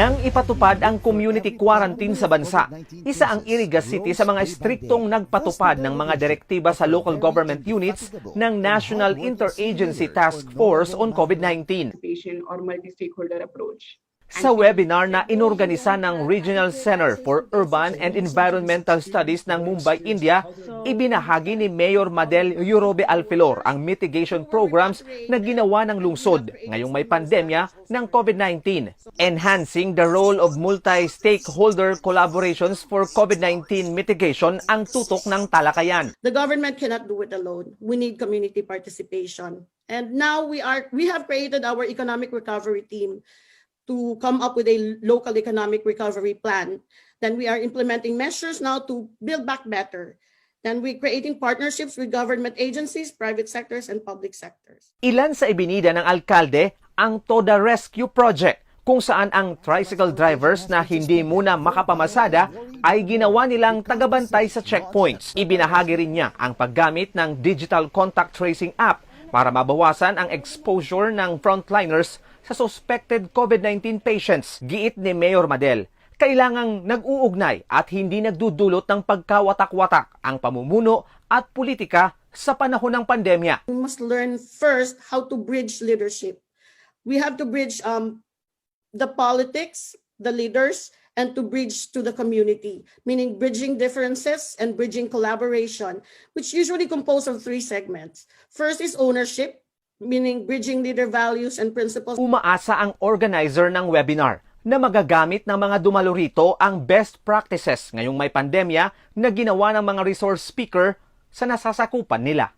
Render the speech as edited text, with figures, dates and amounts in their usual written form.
Nang ipatupad ang community quarantine sa bansa, isa ang Iriga City sa mga striktong nagpatupad ng mga direktiba sa local government units ng National Interagency Task Force on COVID-19. Or multi-stakeholder approach. Sa webinar na inorganisa ng Regional Center for Urban and Environmental Studies ng Mumbai, India, ibinahagi ni Mayor Madel Yurobe Alfilor ang mitigation programs na ginawa ng lungsod ngayong may pandemya ng COVID-19, enhancing the role of multi-stakeholder collaborations for COVID-19 mitigation ang tutok ng talakayan. The government cannot do it alone. We need community participation. And now we have created our economic recovery team to come up with a local economic recovery plan. Then we are implementing measures now to build back better. Then we're creating partnerships with government agencies, private sectors, and public sectors. Ilan sa ibinida ng alkalde ang Toda Rescue Project, kung saan ang tricycle drivers na hindi muna makapamasada ay ginawa nilang tagabantay sa checkpoints. Ibinahagi rin niya ang paggamit ng digital contact tracing app para mabawasan ang exposure ng frontliners sa suspected COVID-19 patients. Giit ni Mayor Madel, kailangang nag-uugnay at hindi nagdudulot ng pagkawatak-watak ang pamumuno at politika sa panahon ng pandemya. We must learn first how to bridge leadership. We have to bridge the politics, the leaders, and to bridge to the community, meaning bridging differences and bridging collaboration, which usually compose of three segments. First is ownership, meaning bridging leader values and principles. Umaasa ang organizer ng webinar na magagamit ng mga dumalo rito ang best practices ngayong may pandemya na ginawa ng mga resource speaker sa nasasakupan nila.